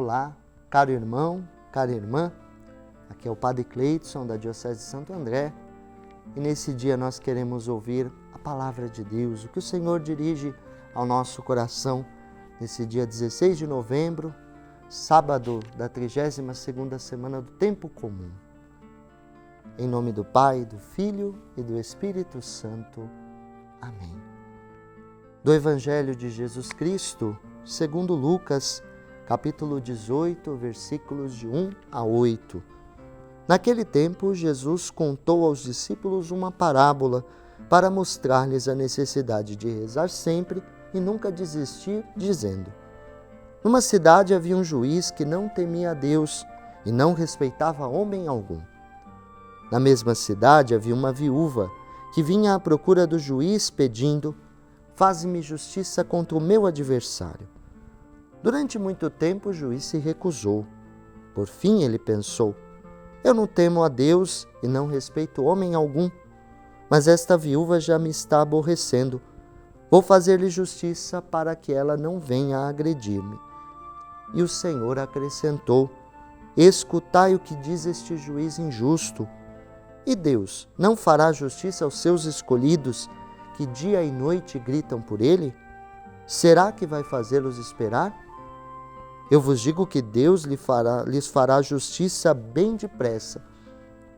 Olá, caro irmão, cara irmã, aqui é o Padre Cleidson da Diocese de Santo André e nesse dia nós queremos ouvir a Palavra de Deus, o que o Senhor dirige ao nosso coração nesse dia 16 de novembro, sábado da 32ª semana do Tempo Comum. Em nome do Pai, do Filho e do Espírito Santo. Amém. Do Evangelho de Jesus Cristo, segundo Lucas, capítulo 18, versículos de 1 a 8. Naquele tempo, Jesus contou aos discípulos uma parábola para mostrar-lhes a necessidade de rezar sempre e nunca desistir, dizendo: Numa cidade havia um juiz que não temia a Deus e não respeitava homem algum. Na mesma cidade havia uma viúva que vinha à procura do juiz pedindo: Faze-me justiça contra o meu adversário. Durante muito tempo o juiz se recusou. Por fim ele pensou: Eu não temo a Deus e não respeito homem algum, mas esta viúva já me está aborrecendo. Vou fazer-lhe justiça para que ela não venha a agredir-me. E o Senhor acrescentou: Escutai o que diz este juiz injusto. E Deus não fará justiça aos seus escolhidos, que dia e noite gritam por ele? Será que vai fazê-los esperar? Eu vos digo que Deus lhes fará justiça bem depressa.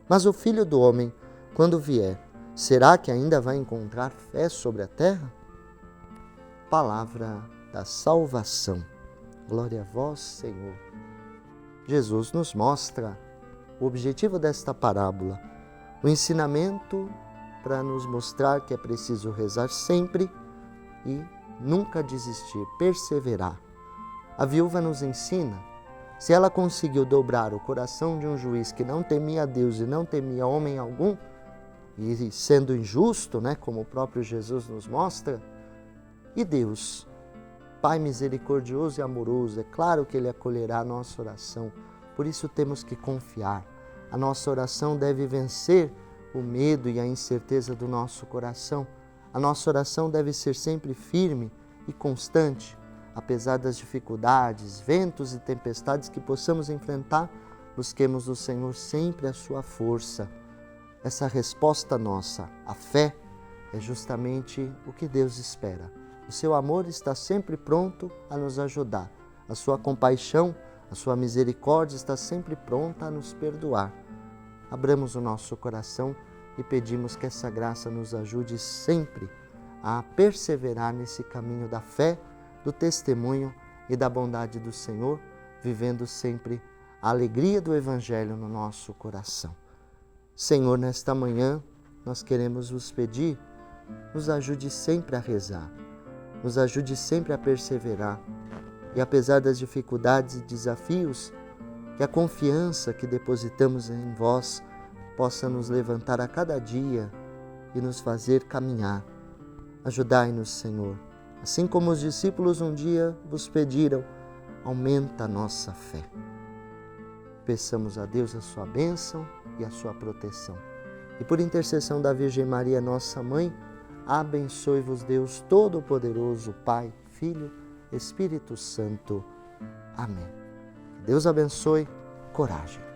Mas o Filho do Homem, quando vier, será que ainda vai encontrar fé sobre a terra? Palavra da salvação. Glória a vós, Senhor. Jesus nos mostra o objetivo desta parábola, o ensinamento para nos mostrar que é preciso rezar sempre e nunca desistir, perseverar. A viúva nos ensina, se ela conseguiu dobrar o coração de um juiz que não temia a Deus e não temia homem algum, e sendo injusto, como o próprio Jesus nos mostra, e Deus, Pai misericordioso e amoroso, é claro que Ele acolherá a nossa oração, por isso temos que confiar. A nossa oração deve vencer o medo e a incerteza do nosso coração. A nossa oração deve ser sempre firme e constante, apesar das dificuldades, ventos e tempestades que possamos enfrentar, busquemos do Senhor sempre a sua força. Essa resposta nossa, a fé, é justamente o que Deus espera. O seu amor está sempre pronto a nos ajudar. A sua compaixão, a sua misericórdia está sempre pronta a nos perdoar. Abramos o nosso coração e pedimos que essa graça nos ajude sempre a perseverar nesse caminho da fé, do testemunho e da bondade do Senhor, vivendo sempre a alegria do Evangelho no nosso coração. Senhor, nesta manhã nós queremos vos pedir, nos ajude sempre a rezar, nos ajude sempre a perseverar e apesar das dificuldades e desafios, que a confiança que depositamos em vós possa nos levantar a cada dia e nos fazer caminhar. Ajudai-nos, Senhor. Assim como os discípulos um dia vos pediram, aumenta a nossa fé. Peçamos a Deus a sua bênção e a sua proteção. E por intercessão da Virgem Maria, nossa Mãe, abençoe-vos Deus Todo-Poderoso, Pai, Filho, Espírito Santo. Amém. Deus abençoe. Coragem.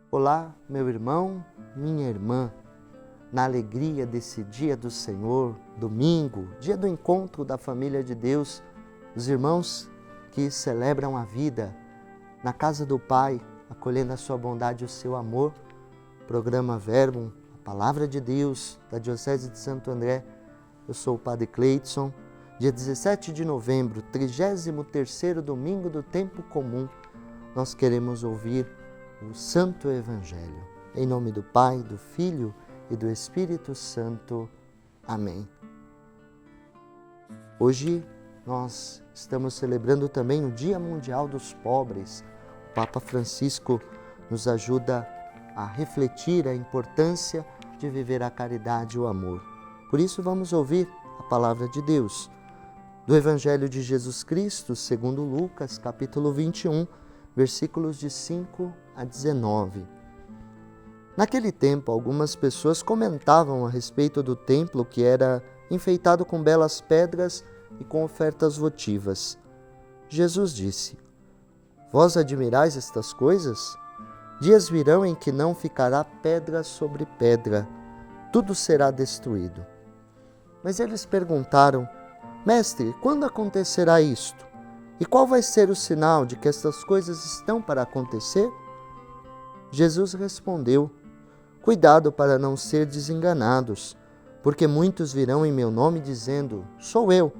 Olá, meu irmão, minha irmã, na alegria desse dia do Senhor, domingo, dia do encontro da família de Deus, os irmãos que celebram a vida na casa do Pai, acolhendo a sua bondade e o seu amor, programa Verbum, a Palavra de Deus, da Diocese de Santo André. Eu sou o Padre Cleidson. Dia 17 de novembro, 33º domingo do tempo comum, nós queremos ouvir o Santo Evangelho. Em nome do Pai, do Filho e do Espírito Santo. Amém. Hoje nós estamos celebrando também o Dia Mundial dos Pobres. O Papa Francisco nos ajuda a refletir a importância de viver a caridade e o amor. Por isso vamos ouvir a palavra de Deus do Evangelho de Jesus Cristo, segundo Lucas, capítulo 21, versículos de 5 a 19. Naquele tempo, algumas pessoas comentavam a respeito do templo que era enfeitado com belas pedras e com ofertas votivas. Jesus disse: Vós admirais estas coisas? Dias virão em que não ficará pedra sobre pedra, tudo será destruído. Mas eles perguntaram: Mestre, quando acontecerá isto? E qual vai ser o sinal de que estas coisas estão para acontecer? Jesus respondeu: Cuidado para não ser desenganados, porque muitos virão em meu nome dizendo: Sou eu,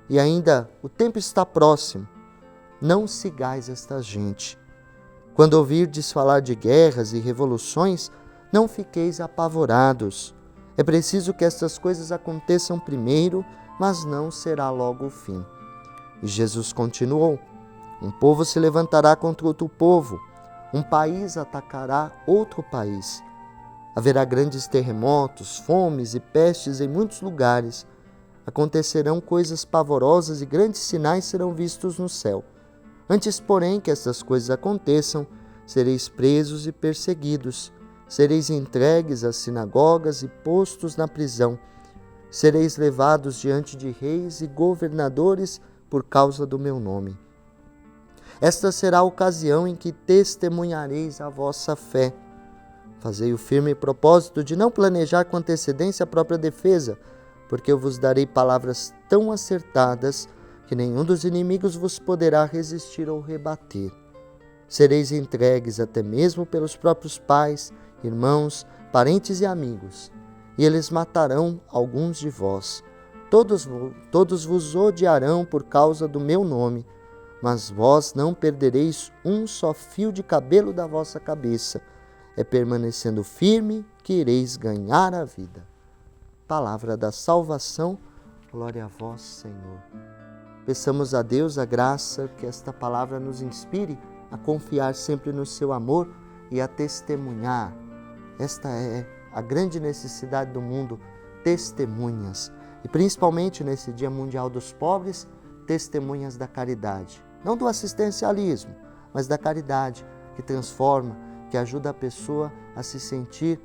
e ainda o tempo está próximo. Não sigais esta gente. Quando ouvirdes falar de guerras e revoluções, não fiqueis apavorados. É preciso que estas coisas aconteçam primeiro, mas não será logo o fim. E Jesus continuou: Um povo se levantará contra outro povo, um país atacará outro país. Haverá grandes terremotos, fomes e pestes em muitos lugares. Acontecerão coisas pavorosas e grandes sinais serão vistos no céu. Antes, porém, que estas coisas aconteçam, sereis presos e perseguidos, sereis entregues às sinagogas e postos na prisão. Sereis levados diante de reis e governadores por causa do meu nome. Esta será a ocasião em que testemunhareis a vossa fé. Fazei o firme propósito de não planejar com antecedência a própria defesa, porque eu vos darei palavras tão acertadas que nenhum dos inimigos vos poderá resistir ou rebater. Sereis entregues até mesmo pelos próprios pais, irmãos, parentes e amigos, e eles matarão alguns de vós. Todos vos odiarão por causa do meu nome, mas vós não perdereis um só fio de cabelo da vossa cabeça. É permanecendo firme que ireis ganhar a vida. Palavra da salvação, glória a vós, Senhor. Peçamos a Deus a graça que esta palavra nos inspire a confiar sempre no seu amor e a testemunhar. Esta é a grande necessidade do mundo, testemunhas. E principalmente nesse Dia Mundial dos Pobres, testemunhas da caridade. Não do assistencialismo, mas da caridade que transforma, que ajuda a pessoa a se sentir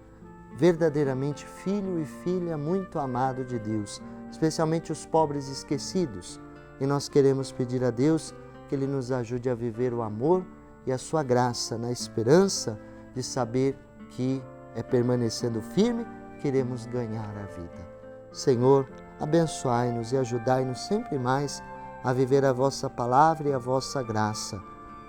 verdadeiramente filho e filha muito amado de Deus, especialmente os pobres esquecidos. E nós queremos pedir a Deus que Ele nos ajude a viver o amor e a sua graça, na esperança de saber que é permanecendo firme que iremos ganhar a vida. Senhor, abençoai-nos e ajudai-nos sempre mais a viver a vossa palavra e a vossa graça.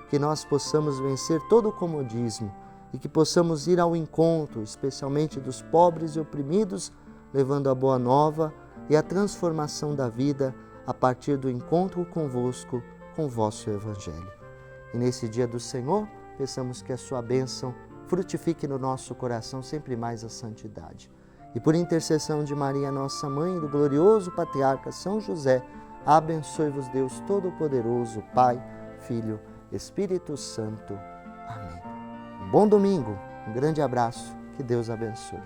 Que nós possamos vencer todo o comodismo e que possamos ir ao encontro, especialmente dos pobres e oprimidos, levando a boa nova e a transformação da vida a partir do encontro convosco, com o vosso Evangelho. E nesse dia do Senhor, peçamos que a sua bênção frutifique no nosso coração sempre mais a santidade. E por intercessão de Maria, nossa Mãe, e do glorioso Patriarca São José, abençoe-vos Deus Todo-Poderoso, Pai, Filho, Espírito Santo. Amém. Um bom domingo, um grande abraço, que Deus abençoe.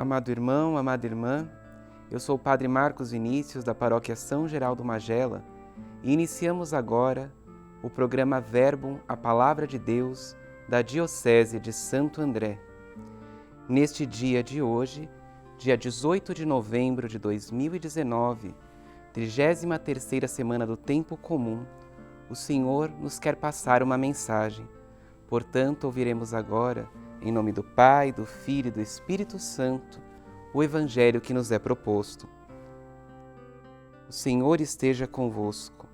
Amado irmão, amada irmã, eu sou o Padre Marcos Vinícius, da Paróquia São Geraldo Magela, e iniciamos agora o programa Verbum, a Palavra de Deus, da Diocese de Santo André. Neste dia de hoje, dia 18 de novembro de 2019, 33ª semana do Tempo Comum, o Senhor nos quer passar uma mensagem. Portanto, ouviremos agora, em nome do Pai, do Filho e do Espírito Santo, o Evangelho que nos é proposto. O Senhor esteja convosco.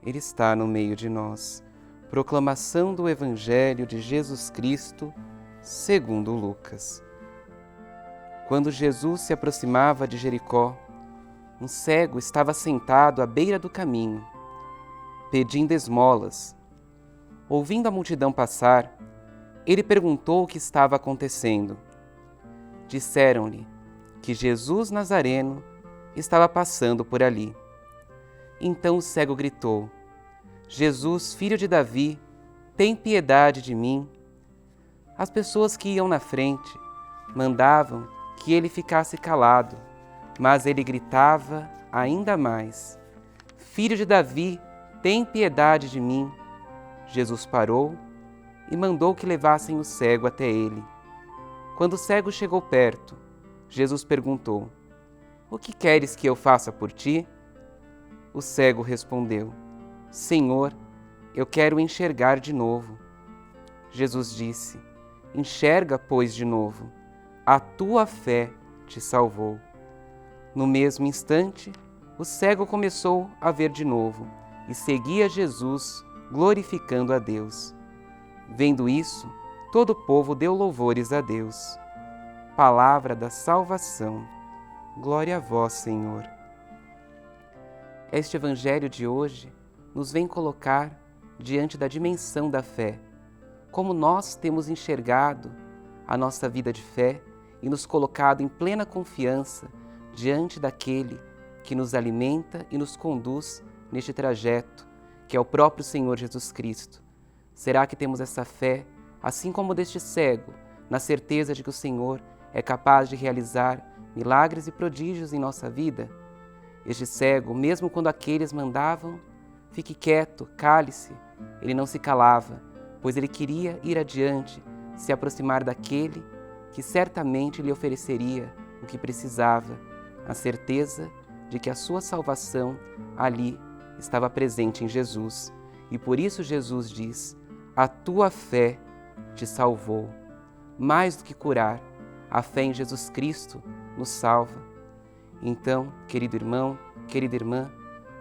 Ele está no meio de nós. Proclamação do Evangelho de Jesus Cristo, segundo Lucas. Quando Jesus se aproximava de Jericó, um cego estava sentado à beira do caminho, pedindo esmolas. Ouvindo a multidão passar, ele perguntou o que estava acontecendo. Disseram-lhe que Jesus Nazareno estava passando por ali. Então o cego gritou: Jesus, filho de Davi, tem piedade de mim. As pessoas que iam na frente mandavam que ele ficasse calado, mas ele gritava ainda mais: Filho de Davi, tem piedade de mim. Jesus parou e mandou que levassem o cego até ele. Quando o cego chegou perto, Jesus perguntou: O que queres que eu faça por ti? O cego respondeu: Senhor, eu quero enxergar de novo. Jesus disse: Enxerga, pois, de novo. A tua fé te salvou. No mesmo instante, o cego começou a ver de novo e seguia Jesus, glorificando a Deus. Vendo isso, todo o povo deu louvores a Deus. Palavra da salvação. Glória a vós, Senhor. Este Evangelho de hoje nos vem colocar diante da dimensão da fé, como nós temos enxergado a nossa vida de fé e nos colocado em plena confiança diante daquele que nos alimenta e nos conduz neste trajeto, que é o próprio Senhor Jesus Cristo. Será que temos essa fé, assim como deste cego, na certeza de que o Senhor é capaz de realizar milagres e prodígios em nossa vida? Este cego, mesmo quando aqueles mandavam, fique quieto, cale-se, ele não se calava, pois ele queria ir adiante, se aproximar daquele que certamente lhe ofereceria o que precisava, a certeza de que a sua salvação ali estava presente em Jesus. E por isso Jesus diz: A tua fé te salvou. Mais do que curar, a fé em Jesus Cristo nos salva. Então, querido irmão, querida irmã,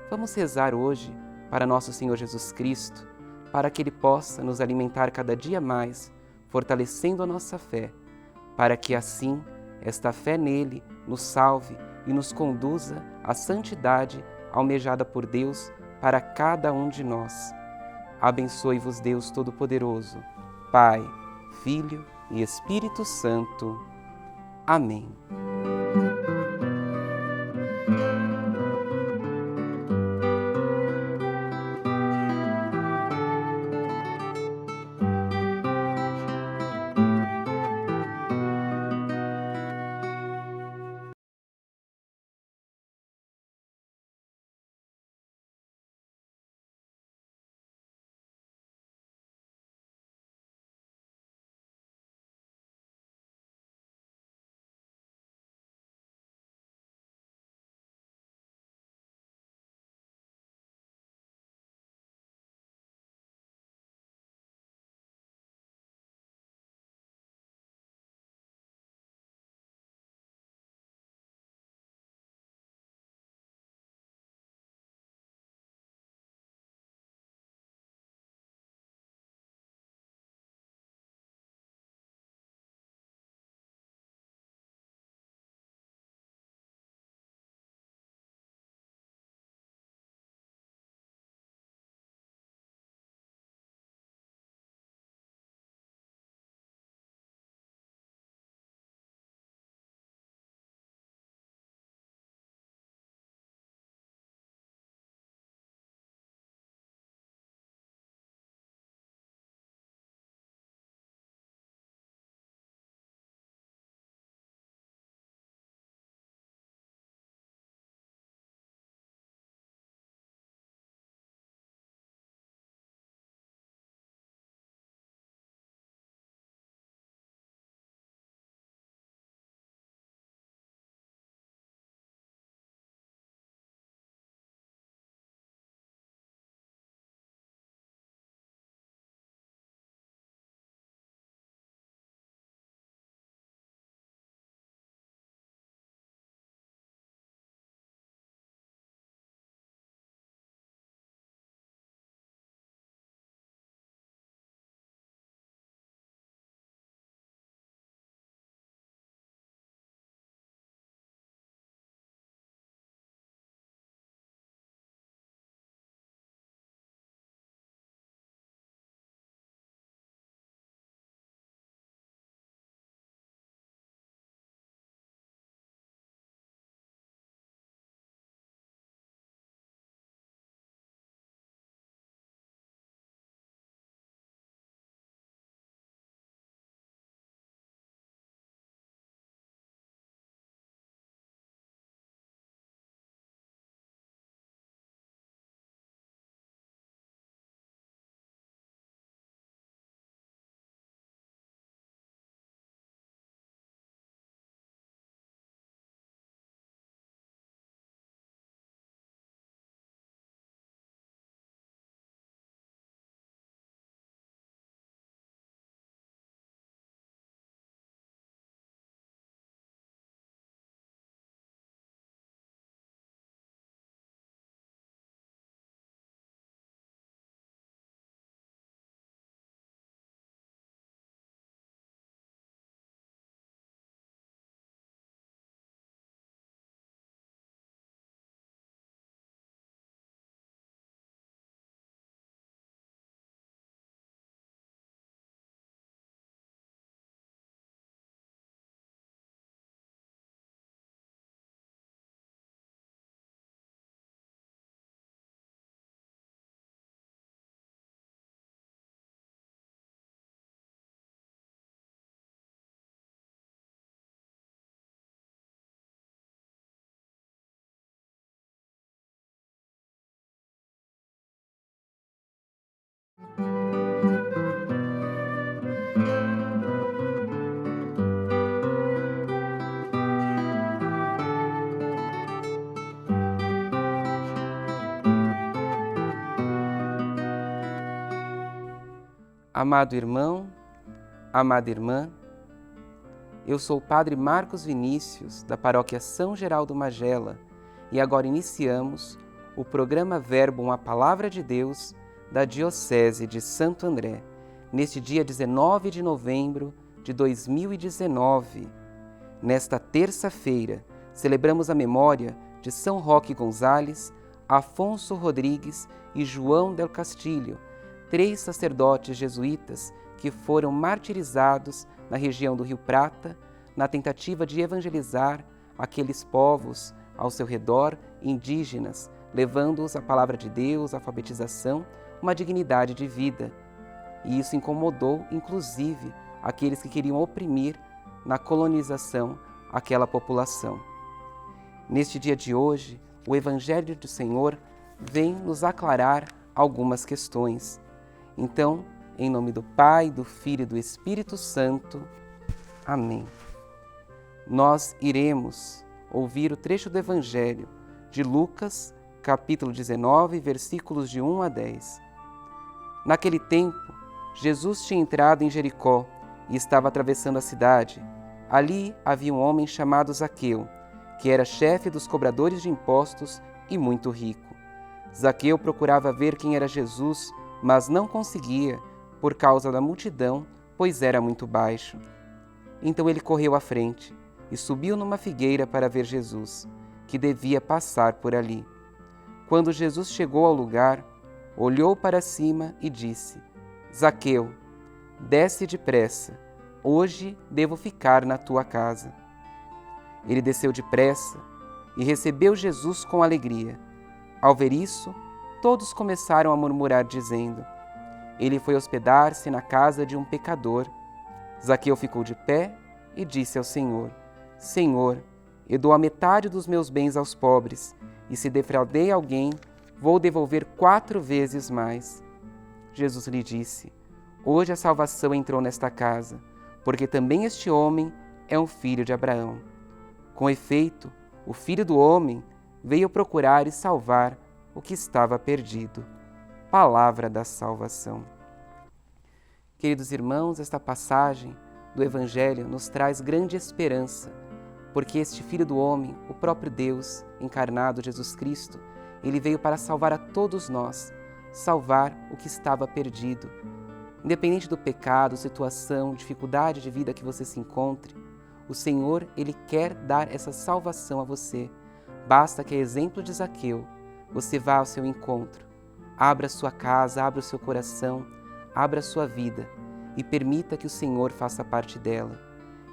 vamos rezar hoje para nosso Senhor Jesus Cristo, para que Ele possa nos alimentar cada dia mais, fortalecendo a nossa fé, para que assim esta fé nele nos salve e nos conduza à santidade almejada por Deus para cada um de nós. Abençoe-vos Deus Todo-Poderoso, Pai, Filho e Espírito Santo. Amém. Amado irmão, amada irmã, eu sou o Padre Marcos Vinícius, da Paróquia São Geraldo Magela, e agora iniciamos o programa Verbum, a Palavra de Deus, da Diocese de Santo André, neste dia 19 de novembro de 2019. Nesta terça-feira, celebramos a memória de São Roque Gonzales, Afonso Rodrigues e João del Castillo, 3 sacerdotes jesuítas que foram martirizados na região do Rio Prata, na tentativa de evangelizar aqueles povos ao seu redor, indígenas, levando-os à palavra de Deus, à alfabetização, uma dignidade de vida. E isso incomodou, inclusive, aqueles que queriam oprimir na colonização aquela população. Neste dia de hoje, o Evangelho do Senhor vem nos aclarar algumas questões. Então, em nome do Pai, do Filho e do Espírito Santo. Amém. Nós iremos ouvir o trecho do Evangelho de Lucas, capítulo 19, versículos de 1 a 10. Naquele tempo, Jesus tinha entrado em Jericó e estava atravessando a cidade. Ali havia um homem chamado Zaqueu, que era chefe dos cobradores de impostos e muito rico. Zaqueu procurava ver quem era Jesus, mas não conseguia, por causa da multidão, pois era muito baixo. Então ele correu à frente e subiu numa figueira para ver Jesus, que devia passar por ali. Quando Jesus chegou ao lugar, olhou para cima e disse: Zaqueu, desce depressa, hoje devo ficar na tua casa. Ele desceu depressa e recebeu Jesus com alegria. Ao ver isso, todos começaram a murmurar, dizendo: ele foi hospedar-se na casa de um pecador. Zaqueu ficou de pé e disse ao Senhor: Senhor, eu dou a metade dos meus bens aos pobres, e se defraudei alguém, vou devolver 4 vezes mais. Jesus lhe disse: hoje a salvação entrou nesta casa, porque também este homem é um filho de Abraão. Com efeito, o Filho do Homem veio procurar e salvar o que estava perdido. Palavra da salvação. Queridos irmãos, esta passagem do Evangelho nos traz grande esperança, porque este Filho do Homem, o próprio Deus encarnado, Jesus Cristo, ele veio para salvar a todos nós, salvar o que estava perdido. Independente do pecado, situação, dificuldade de vida que você se encontre, o Senhor, ele quer dar essa salvação a você. Basta que, a exemplo de Zaqueu, você vá ao seu encontro. Abra sua casa, abra o seu coração, abra a sua vida e permita que o Senhor faça parte dela.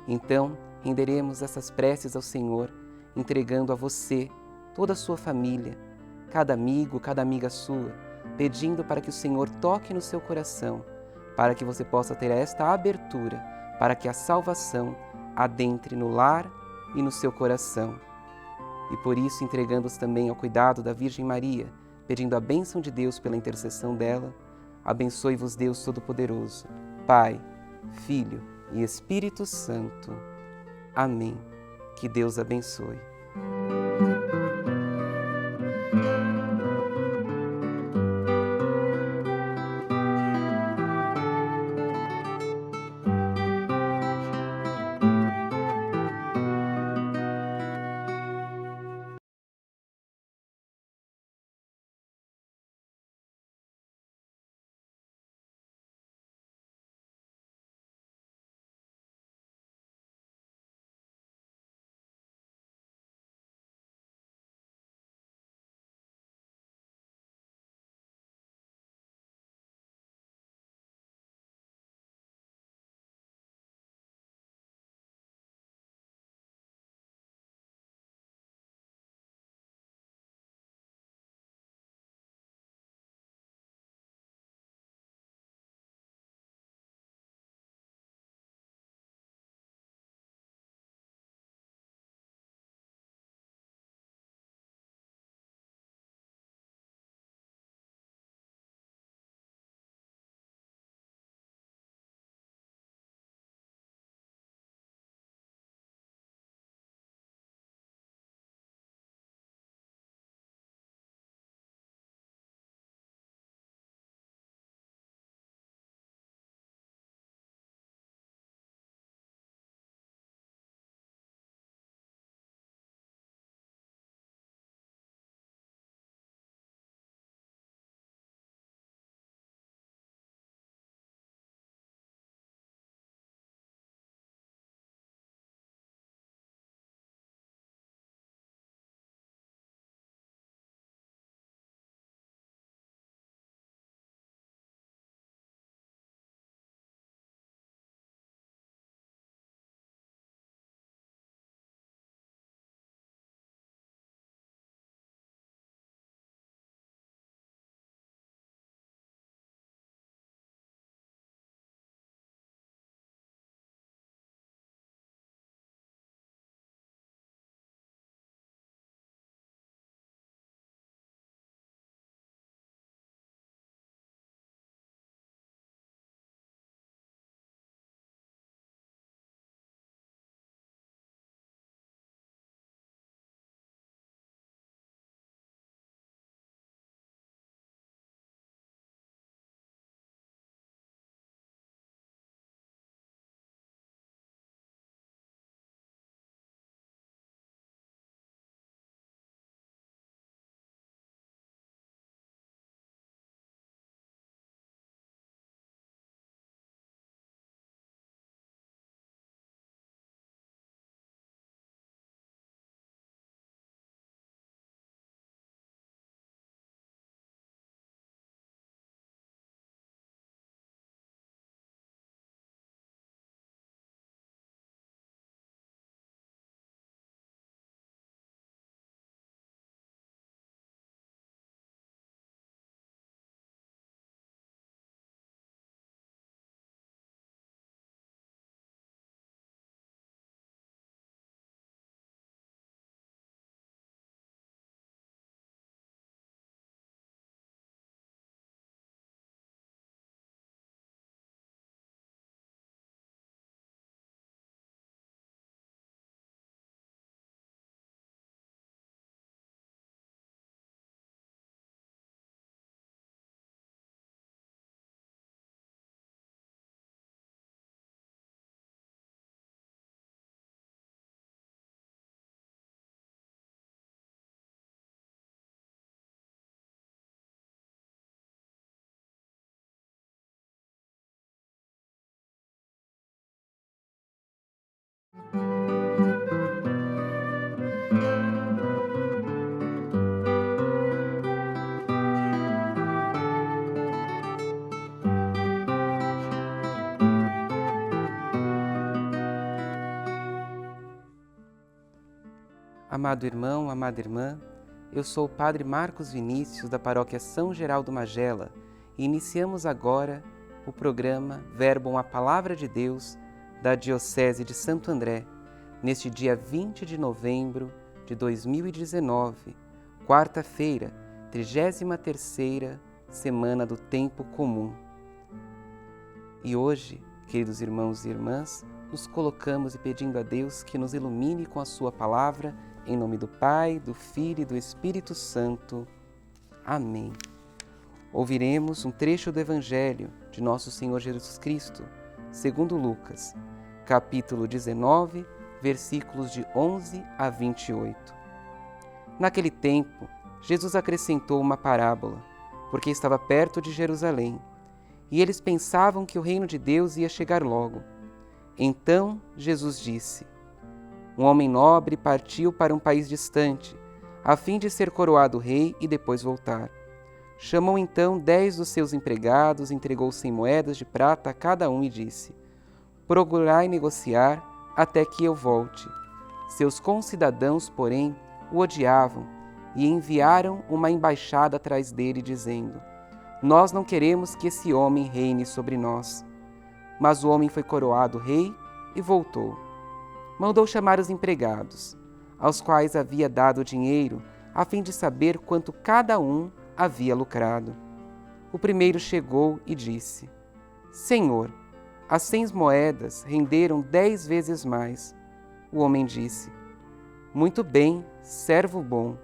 Então, renderemos essas preces ao Senhor, entregando a você, toda a sua família, cada amigo, cada amiga sua, pedindo para que o Senhor toque no seu coração, para que você possa ter esta abertura, para que a salvação adentre no lar e no seu coração. E por isso, entregando-os também ao cuidado da Virgem Maria, pedindo a bênção de Deus pela intercessão dela, abençoe-vos Deus Todo-Poderoso, Pai, Filho e Espírito Santo. Amém. Que Deus abençoe. Amado irmão, amada irmã, eu sou o Padre Marcos Vinícius, da Paróquia São Geraldo Magela, e iniciamos agora o programa Verbum a Palavra de Deus da Diocese de Santo André, neste dia 20 de novembro de 2019, quarta-feira, 33ª semana do Tempo Comum. E hoje, queridos irmãos e irmãs, nos colocamos e pedindo a Deus que nos ilumine com a sua palavra, em nome do Pai, do Filho e do Espírito Santo. Amém. Ouviremos um trecho do Evangelho de Nosso Senhor Jesus Cristo, segundo Lucas, capítulo 19, versículos de 11 a 28. Naquele tempo, Jesus acrescentou uma parábola, porque estava perto de Jerusalém, e eles pensavam que o reino de Deus ia chegar logo. Então Jesus disse: um homem nobre partiu para um país distante, a fim de ser coroado rei e depois voltar. Chamou então 10 dos seus empregados, entregou 100 moedas de prata a cada um e disse: procurai negociar até que eu volte. Seus concidadãos, porém, o odiavam e enviaram uma embaixada atrás dele, dizendo: nós não queremos que esse homem reine sobre nós. Mas o homem foi coroado rei e voltou. Mandou chamar os empregados, aos quais havia dado dinheiro, a fim de saber quanto cada um havia lucrado. O primeiro chegou e disse: Senhor, as 100 moedas renderam 10 vezes mais. O homem disse: muito bem, servo bom.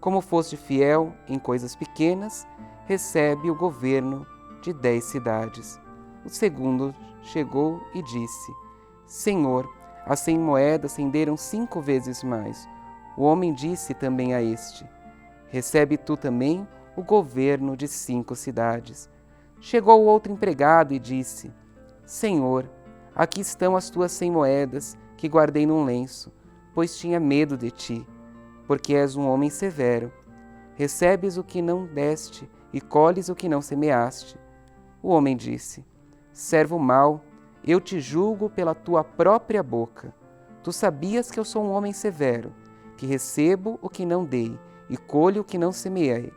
Como foste fiel em coisas pequenas, recebe o governo de 10 cidades. O segundo chegou e disse: Senhor, as 100 moedas renderam 5 vezes mais. O homem disse também a este: recebe tu também o governo de 5 cidades. Chegou o outro empregado e disse: Senhor, aqui estão as tuas 100 moedas que guardei num lenço, pois tinha medo de ti, porque és um homem severo. Recebes o que não deste e colhes o que não semeaste. O homem disse: servo mau, eu te julgo pela tua própria boca. Tu sabias que eu sou um homem severo, que recebo o que não dei e colho o que não semeei.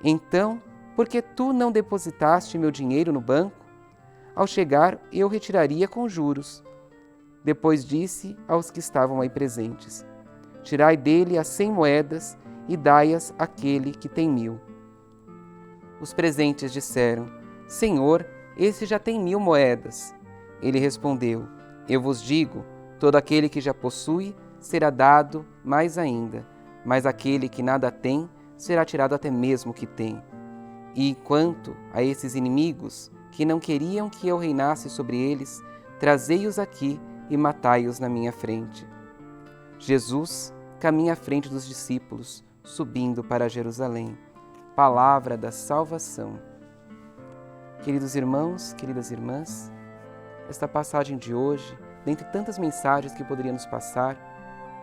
Então, por que tu não depositaste meu dinheiro no banco? Ao chegar, eu retiraria com juros. Depois disse aos que estavam aí presentes: tirai dele as 100 moedas e dai-as àquele que tem 1000. Os presentes disseram: Senhor, esse já tem 1000 moedas. Ele respondeu: eu vos digo, todo aquele que já possui será dado mais ainda, mas aquele que nada tem será tirado até mesmo o que tem. E quanto a esses inimigos, que não queriam que eu reinasse sobre eles, trazei-os aqui e matai-os na minha frente. Jesus caminha à frente dos discípulos, subindo para Jerusalém. Palavra da salvação. Queridos irmãos, queridas irmãs, esta passagem de hoje, dentre tantas mensagens que poderia nos passar,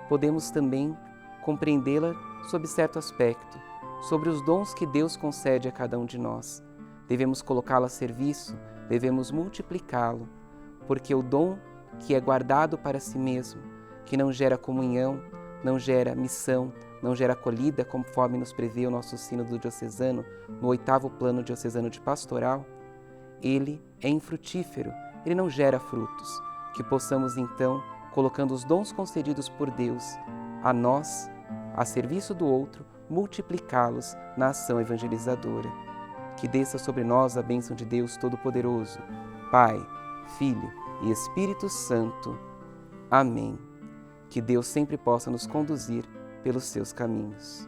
podemos também compreendê-la sob certo aspecto, sobre os dons que Deus concede a cada um de nós. Devemos colocá-lo a serviço, devemos multiplicá-lo, porque o dom que é guardado para si mesmo, que não gera comunhão, não gera missão, não gera acolhida, conforme nos prevê o nosso sínodo diocesano, no 8º plano diocesano de pastoral, ele é infrutífero, ele não gera frutos. Que possamos então, colocando os dons concedidos por Deus a nós, a serviço do outro, multiplicá-los na ação evangelizadora. Que desça sobre nós a bênção de Deus Todo-Poderoso, Pai, Filho e Espírito Santo. Amém. Que Deus sempre possa nos conduzir pelos seus caminhos.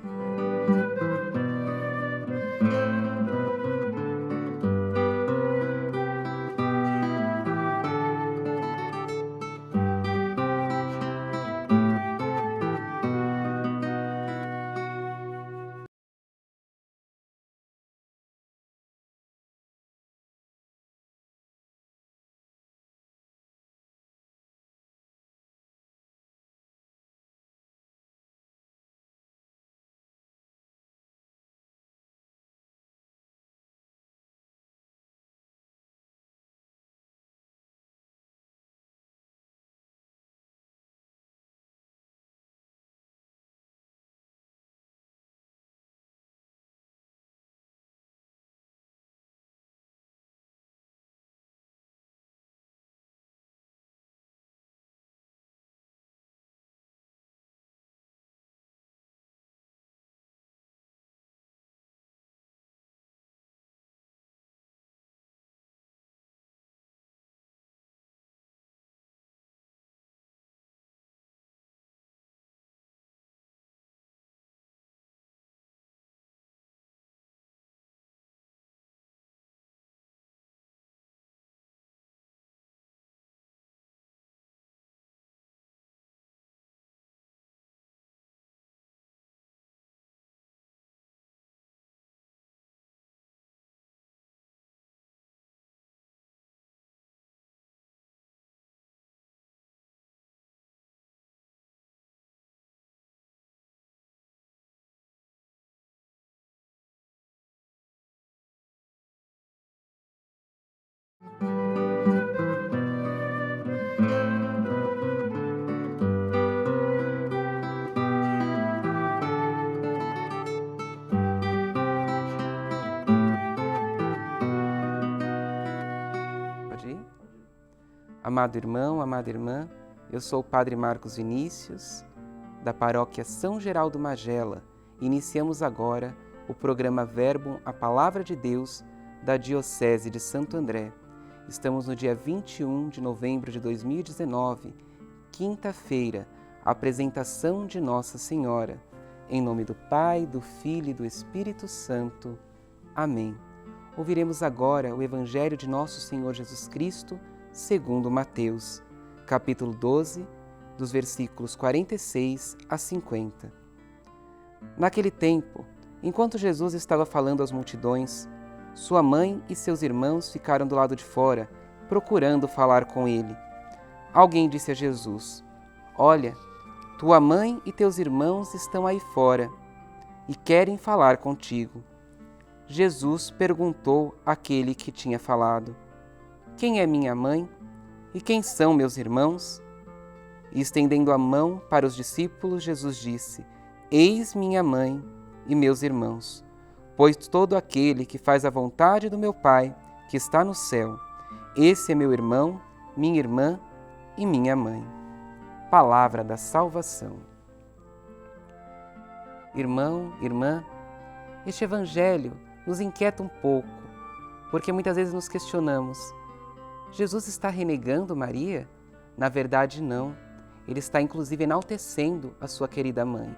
Amado irmão, amada irmã, eu sou o Padre Marcos Vinícius, da Paróquia São Geraldo Magela. Iniciamos agora o programa Verbum, a Palavra de Deus, da Diocese de Santo André. Estamos no dia 21 de novembro de 2019, quinta-feira, apresentação de Nossa Senhora. Em nome do Pai, do Filho e do Espírito Santo. Amém. Ouviremos agora o Evangelho de Nosso Senhor Jesus Cristo, segundo Mateus, capítulo 12, dos versículos 46 a 50. Naquele tempo, enquanto Jesus estava falando às multidões, sua mãe e seus irmãos ficaram do lado de fora, procurando falar com ele. Alguém disse a Jesus: Olha, tua mãe e teus irmãos estão aí fora e querem falar contigo. Jesus perguntou àquele que tinha falado: Quem é minha mãe e quem são meus irmãos? E estendendo a mão para os discípulos, Jesus disse: Eis minha mãe e meus irmãos, pois todo aquele que faz a vontade do meu Pai, que está no céu, esse é meu irmão, minha irmã e minha mãe. Palavra da salvação. Irmão, irmã, este Evangelho nos inquieta um pouco, porque muitas vezes nos questionamos: Jesus está renegando Maria? Na verdade, não. Ele está inclusive enaltecendo a sua querida mãe,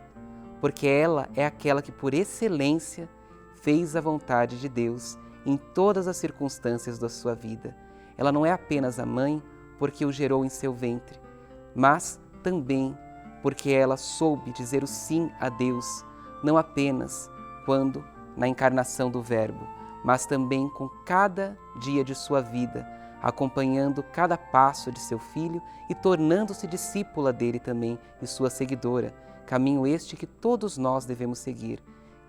porque ela é aquela que por excelência fez a vontade de Deus em todas as circunstâncias da sua vida. Ela não é apenas a mãe porque o gerou em seu ventre, mas também porque ela soube dizer o sim a Deus, não apenas quando na encarnação do Verbo, mas também com cada dia de sua vida, acompanhando cada passo de seu filho e tornando-se discípula dele também e sua seguidora, caminho este que todos nós devemos seguir.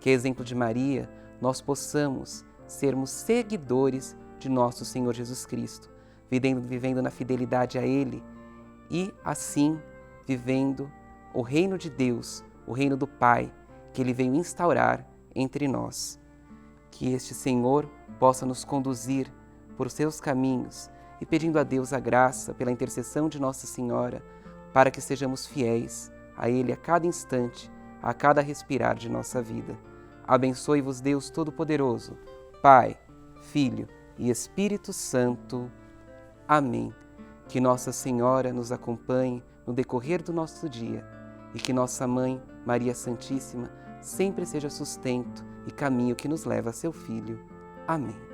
Que, exemplo de Maria, nós possamos sermos seguidores de nosso Senhor Jesus Cristo, vivendo na fidelidade a Ele e, assim, vivendo o reino de Deus, o reino do Pai, que Ele veio instaurar entre nós. Que este Senhor possa nos conduzir por seus caminhos e pedindo a Deus a graça pela intercessão de Nossa Senhora para que sejamos fiéis a Ele a cada instante, a cada respirar de nossa vida. Abençoe-vos Deus Todo-Poderoso, Pai, Filho e Espírito Santo. Amém. Que Nossa Senhora nos acompanhe no decorrer do nosso dia e que nossa Mãe, Maria Santíssima, sempre seja sustento e caminho que nos leva a seu Filho. Amém.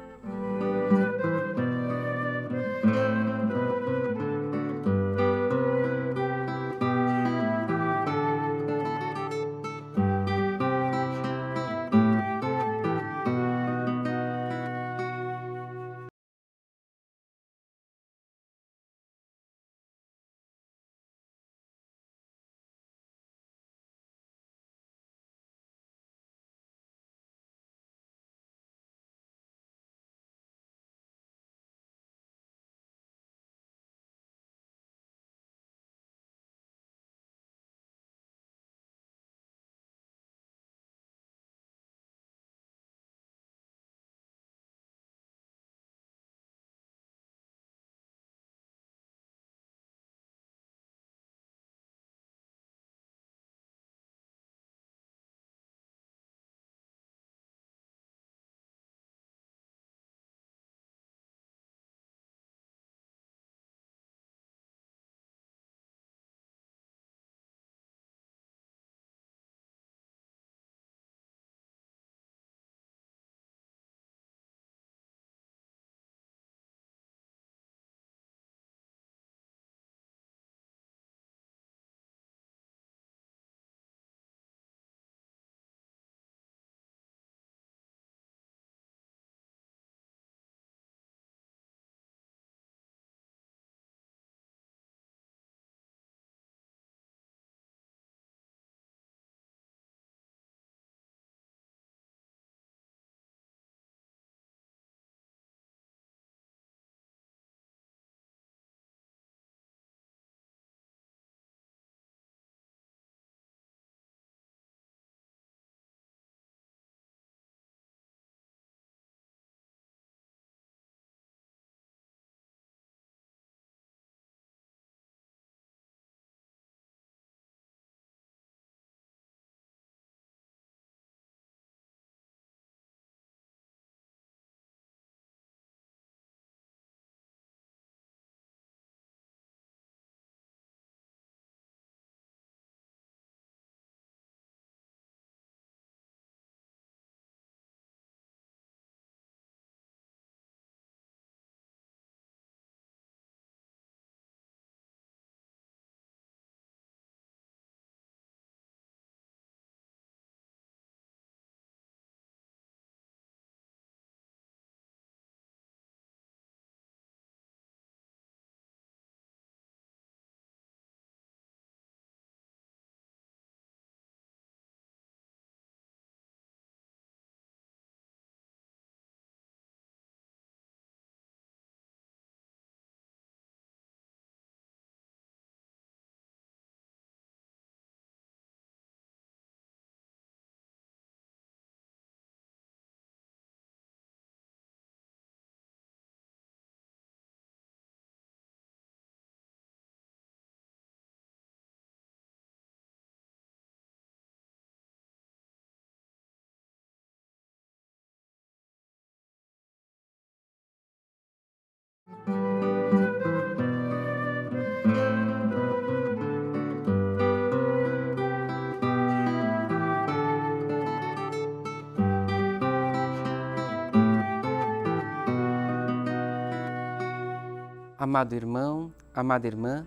Amado irmão, amada irmã,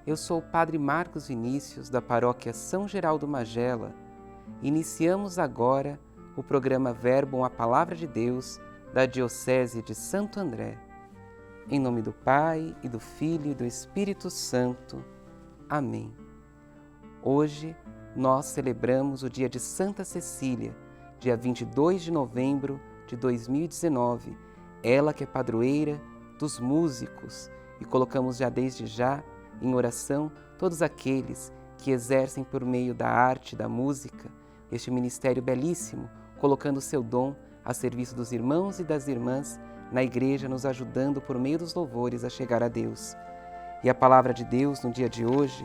eu sou o Padre Marcos Vinícius, da Paróquia São Geraldo Magela. Iniciamos agora o programa Verbum, a Palavra de Deus, da Diocese de Santo André. Em nome do Pai, e do Filho, e do Espírito Santo. Amém. Hoje nós celebramos o dia de Santa Cecília, dia 22 de novembro de 2019, ela que é padroeira dos músicos, e colocamos já desde já em oração todos aqueles que exercem por meio da arte, da música, este ministério belíssimo, colocando o seu dom a serviço dos irmãos e das irmãs na igreja, nos ajudando por meio dos louvores a chegar a Deus. E a palavra de Deus no dia de hoje,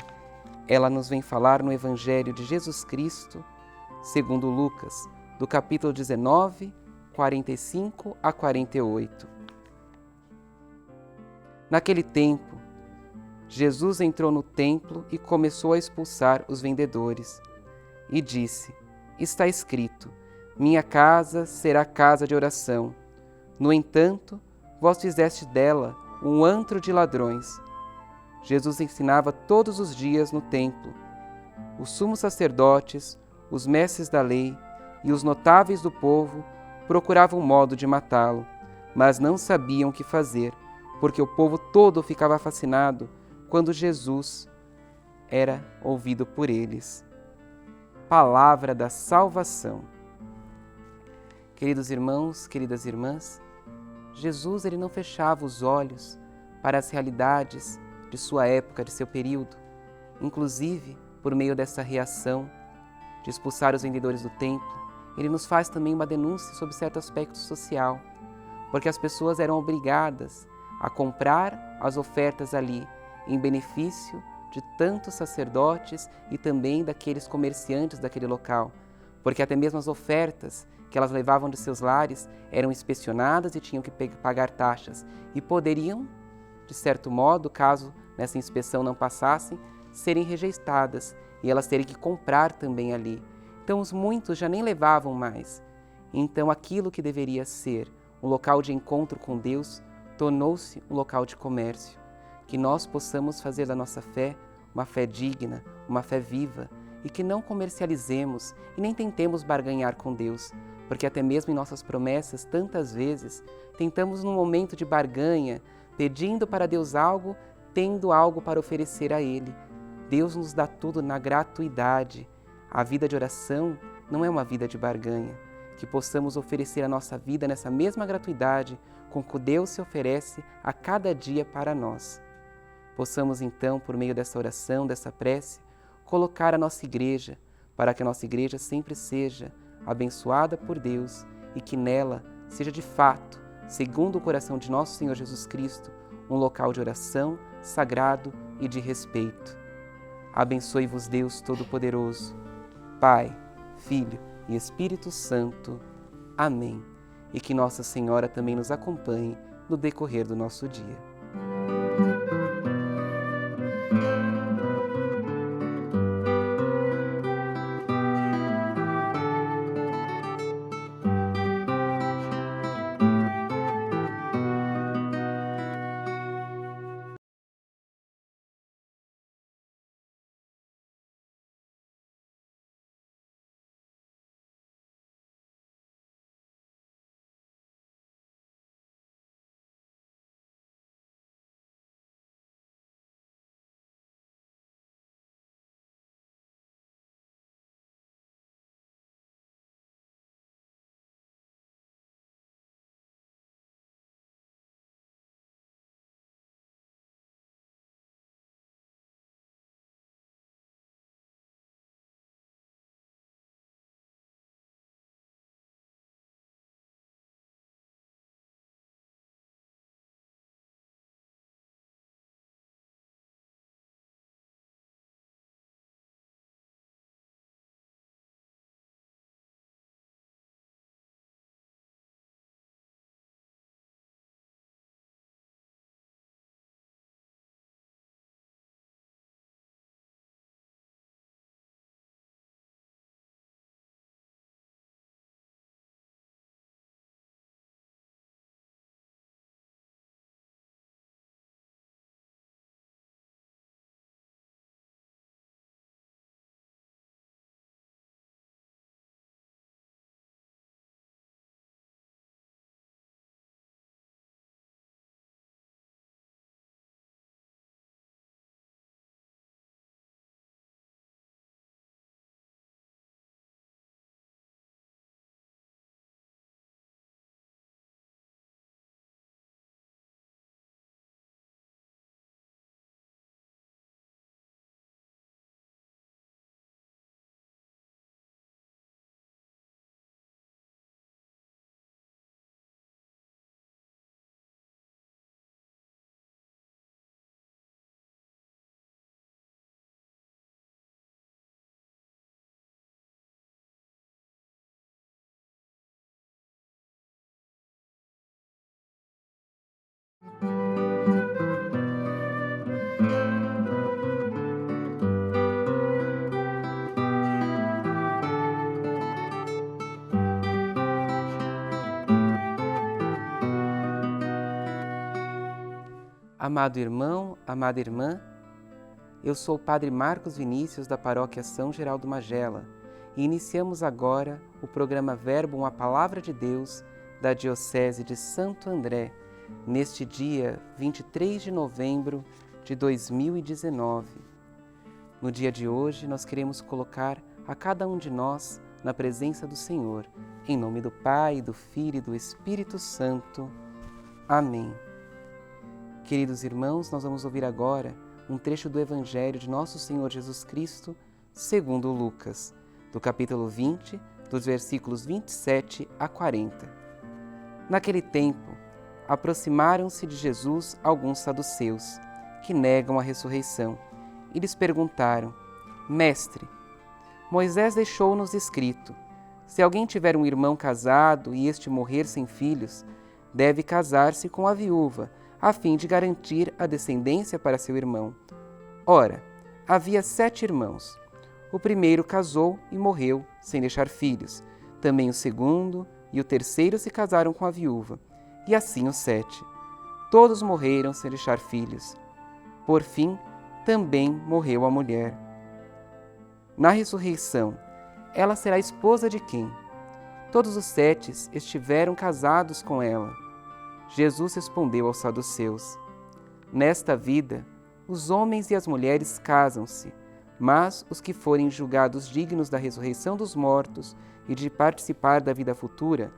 ela nos vem falar no Evangelho de Jesus Cristo, segundo Lucas, do capítulo 19, 45 a 48. Naquele tempo, Jesus entrou no templo e começou a expulsar os vendedores. E disse: está escrito, minha casa será casa de oração. No entanto, vós fizeste dela um antro de ladrões. Jesus ensinava todos os dias no templo. Os sumos sacerdotes, os mestres da lei e os notáveis do povo procuravam modo de matá-lo, mas não sabiam o que fazer, porque o povo todo ficava fascinado quando Jesus era ouvido por eles. Palavra da salvação. Queridos irmãos, queridas irmãs, Jesus ele não fechava os olhos para as realidades de sua época, de seu período. Inclusive, por meio dessa reação de expulsar os vendedores do templo, ele nos faz também uma denúncia sobre certo aspecto social, porque as pessoas eram obrigadas a comprar as ofertas ali, em benefício de tantos sacerdotes e também daqueles comerciantes daquele local, porque até mesmo as ofertas que elas levavam de seus lares eram inspecionadas e tinham que pagar taxas, e poderiam, de certo modo, caso nessa inspeção não passassem, serem rejeitadas e elas terem que comprar também ali. Então os muitos já nem levavam mais. Então aquilo que deveria ser um local de encontro com Deus tornou-se um local de comércio. Que nós possamos fazer da nossa fé uma fé digna, uma fé viva, e que não comercializemos e nem tentemos barganhar com Deus, porque até mesmo em nossas promessas, tantas vezes, tentamos num momento de barganha, pedindo para Deus algo, tendo algo para oferecer a Ele. Deus nos dá tudo na gratuidade. A vida de oração não é uma vida de barganha. Que possamos oferecer a nossa vida nessa mesma gratuidade com que Deus se oferece a cada dia para nós. Possamos então, por meio dessa oração, dessa prece, colocar a nossa igreja, para que a nossa igreja sempre seja abençoada por Deus e que nela seja de fato, segundo o coração de nosso Senhor Jesus Cristo, um local de oração, sagrado e de respeito. Abençoe-vos Deus Todo-Poderoso, Pai, Filho e Espírito Santo. Amém. E que Nossa Senhora também nos acompanhe no decorrer do nosso dia. Amado irmão, amada irmã, eu sou o Padre Marcos Vinícius da Paróquia São Geraldo Magela e iniciamos agora o programa Verbum, a Palavra de Deus da Diocese de Santo André, neste dia 23 de novembro de 2019. No dia de hoje, nós queremos colocar a cada um de nós na presença do Senhor, em nome do Pai, do Filho e do Espírito Santo. Amém. Queridos irmãos, nós vamos ouvir agora um trecho do Evangelho de Nosso Senhor Jesus Cristo, segundo Lucas, do capítulo 20, dos versículos 27 a 40. Naquele tempo, aproximaram-se de Jesus alguns saduceus, que negam a ressurreição, e lhes perguntaram: Mestre, Moisés deixou-nos escrito: se alguém tiver um irmão casado e este morrer sem filhos, deve casar-se com a viúva, a fim de garantir a descendência para seu irmão. Ora, havia 7 irmãos. O primeiro casou e morreu, sem deixar filhos. Também o segundo e o terceiro se casaram com a viúva, e assim os 7. Todos morreram sem deixar filhos. Por fim, também morreu a mulher. Na ressurreição, ela será esposa de quem? Todos os 7 estiveram casados com ela. Jesus respondeu aos saduceus: Nesta vida, os homens e as mulheres casam-se, mas os que forem julgados dignos da ressurreição dos mortos e de participar da vida futura,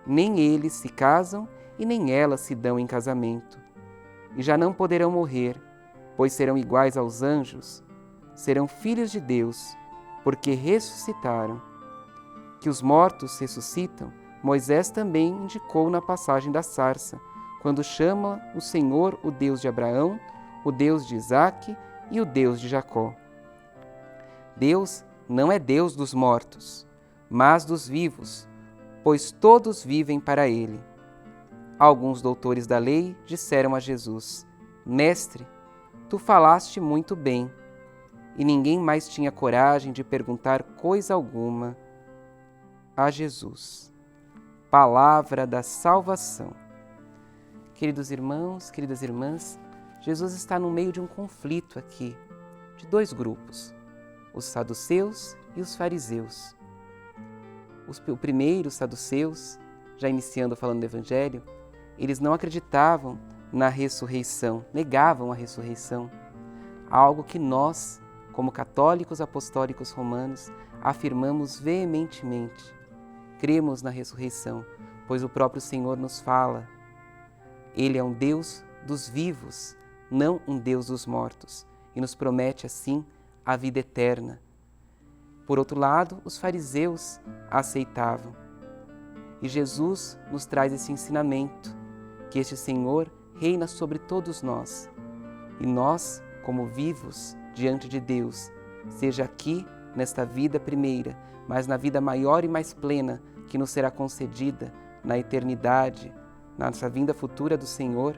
nem eles se casam e nem elas se dão em casamento. E já não poderão morrer, pois serão iguais aos anjos, serão filhos de Deus, porque ressuscitaram. Que os mortos ressuscitam, Moisés também indicou na passagem da sarça, quando chama o Senhor o Deus de Abraão, o Deus de Isaque e o Deus de Jacó. Deus não é Deus dos mortos, mas dos vivos, pois todos vivem para Ele. Alguns doutores da lei disseram a Jesus: Mestre, tu falaste muito bem. E ninguém mais tinha coragem de perguntar coisa alguma a Jesus. Palavra da salvação. Queridos irmãos, queridas irmãs, Jesus está no meio de um conflito aqui, de 2 grupos, os saduceus e os fariseus. O primeiro, os saduceus, já iniciando falando do Evangelho, eles não acreditavam na ressurreição, negavam a ressurreição, algo que nós, como católicos apostólicos romanos, afirmamos veementemente. Cremos na ressurreição, pois o próprio Senhor nos fala. Ele é um Deus dos vivos, não um Deus dos mortos, e nos promete, assim, a vida eterna. Por outro lado, os fariseus a aceitavam. E Jesus nos traz esse ensinamento, que este Senhor reina sobre todos nós. E nós, como vivos diante de Deus, seja aqui, nesta vida primeira, mas na vida maior e mais plena que nos será concedida na eternidade, na nossa vinda futura do Senhor,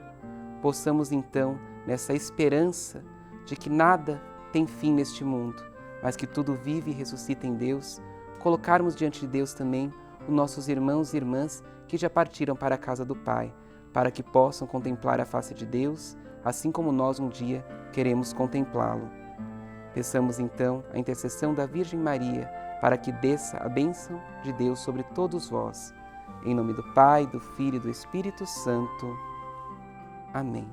possamos então, nessa esperança de que nada tem fim neste mundo, mas que tudo vive e ressuscita em Deus, colocarmos diante de Deus também os nossos irmãos e irmãs que já partiram para a casa do Pai, para que possam contemplar a face de Deus, assim como nós um dia queremos contemplá-lo. Peçamos então a intercessão da Virgem Maria para que desça a bênção de Deus sobre todos vós. Em nome do Pai, do Filho e do Espírito Santo. Amém.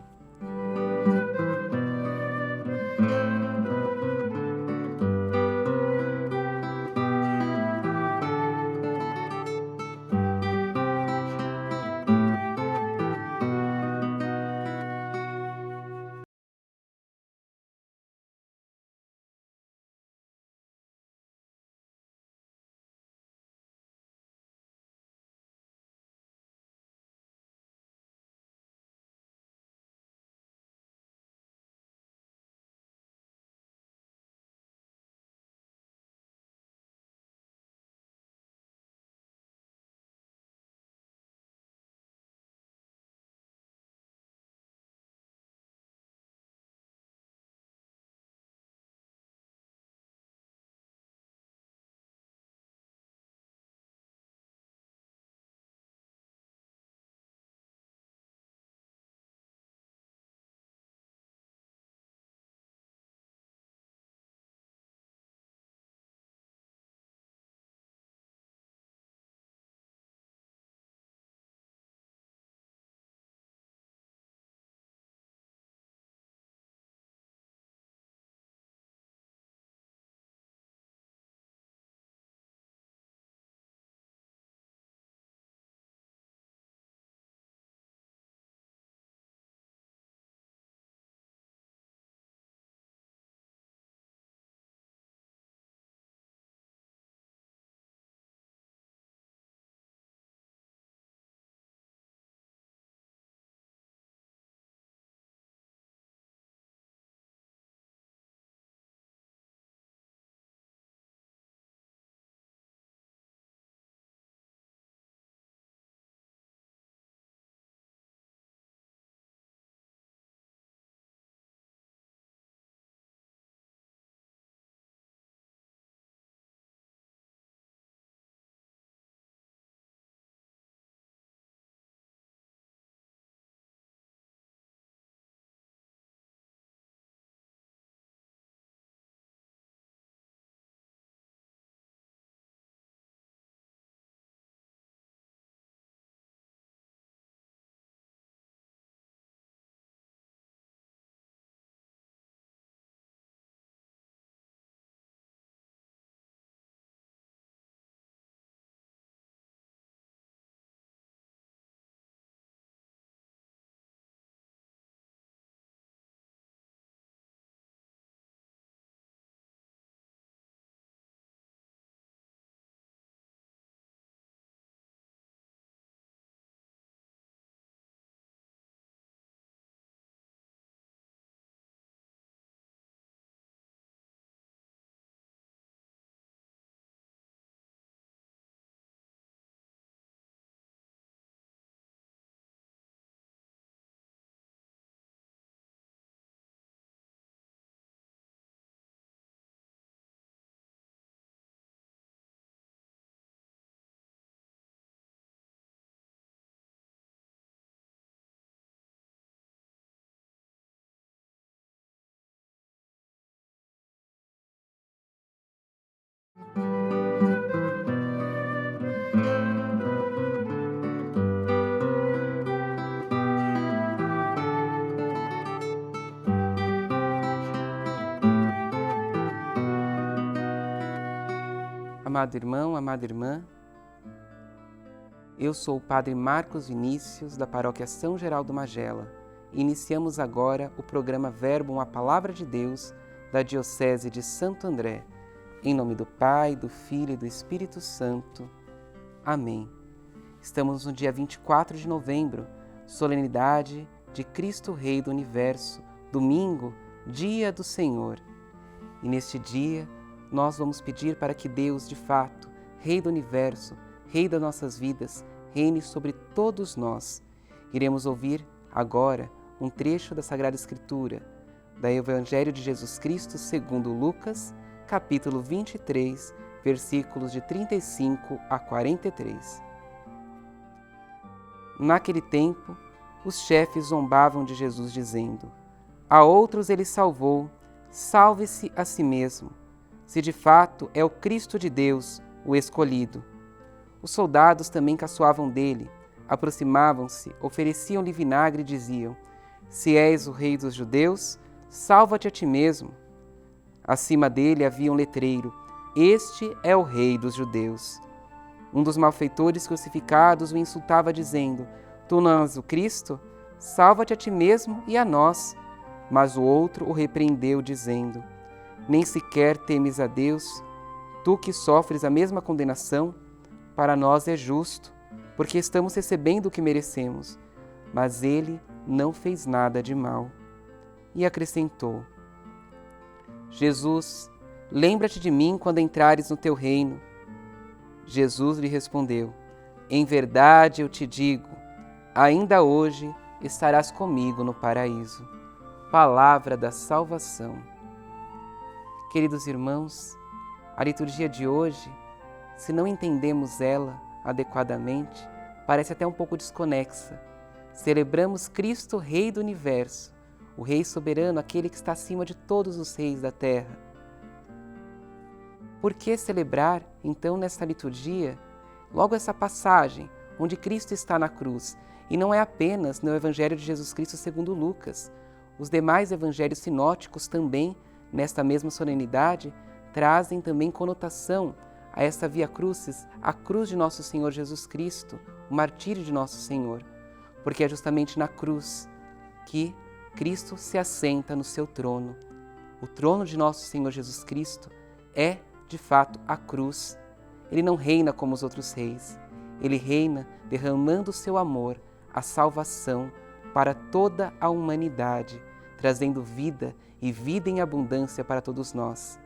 Amado irmão, amada irmã, eu sou o Padre Marcos Vinícius, da Paróquia São Geraldo Magela, e iniciamos agora o programa Verbum, a Palavra de Deus, da Diocese de Santo André. Em nome do Pai, do Filho e do Espírito Santo. Amém. Estamos no dia 24 de novembro, solenidade de Cristo Rei do Universo, domingo, dia do Senhor. E neste dia, nós vamos pedir para que Deus, de fato, Rei do Universo, Rei das nossas vidas, reine sobre todos nós. Iremos ouvir agora um trecho da Sagrada Escritura, da Evangelho de Jesus Cristo segundo Lucas, capítulo 23, versículos de 35 a 43. Naquele tempo, os chefes zombavam de Jesus, dizendo: a outros ele salvou, salve-se a si mesmo, se de fato é o Cristo de Deus, o escolhido. Os soldados também caçoavam dele, aproximavam-se, ofereciam-lhe vinagre e diziam: se és o rei dos judeus, salva-te a ti mesmo. Acima dele havia um letreiro: este é o rei dos judeus. Um dos malfeitores crucificados o insultava, dizendo: tu não és o Cristo? Salva-te a ti mesmo e a nós. Mas o outro o repreendeu, dizendo: nem sequer temes a Deus, tu que sofres a mesma condenação? Para nós é justo, porque estamos recebendo o que merecemos. Mas ele não fez nada de mal. E acrescentou: Jesus, lembra-te de mim quando entrares no teu reino. Jesus lhe respondeu: em verdade eu te digo, ainda hoje estarás comigo no paraíso. Palavra da salvação. Queridos irmãos, a liturgia de hoje, se não entendemos ela adequadamente, parece até um pouco desconexa. Celebramos Cristo, Rei do Universo, o Rei soberano, aquele que está acima de todos os reis da terra. Por que celebrar, então, nesta liturgia, logo essa passagem onde Cristo está na cruz? E não é apenas no Evangelho de Jesus Cristo segundo Lucas. Os demais evangelhos sinóticos também, nesta mesma solenidade, trazem também conotação a esta Via Crucis, a cruz de nosso Senhor Jesus Cristo, o martírio de nosso Senhor. Porque é justamente na cruz que Cristo se assenta no seu trono. O trono de nosso Senhor Jesus Cristo é, de fato, a cruz. Ele não reina como os outros reis. Ele reina derramando o seu amor, a salvação para toda a humanidade, trazendo vida e vida em abundância para todos nós.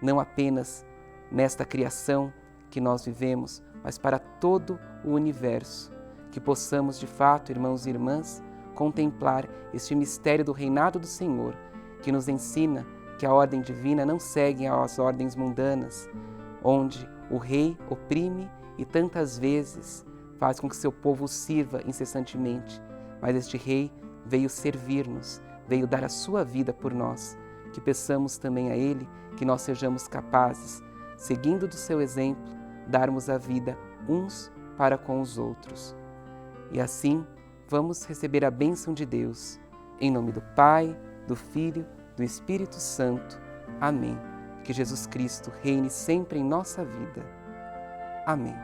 Não apenas nesta criação que nós vivemos, mas para todo o universo. Que possamos, de fato, irmãos e irmãs, contemplar este mistério do reinado do Senhor, que nos ensina que a ordem divina não segue as ordens mundanas, onde o rei oprime e tantas vezes faz com que seu povo o sirva incessantemente. Mas este rei veio servir-nos, veio dar a sua vida por nós. Que peçamos também a ele que nós sejamos capazes, seguindo do seu exemplo, darmos a vida uns para com os outros. E assim, vamos receber a bênção de Deus. Em nome do Pai, do Filho, do Espírito Santo. Amém. Que Jesus Cristo reine sempre em nossa vida. Amém.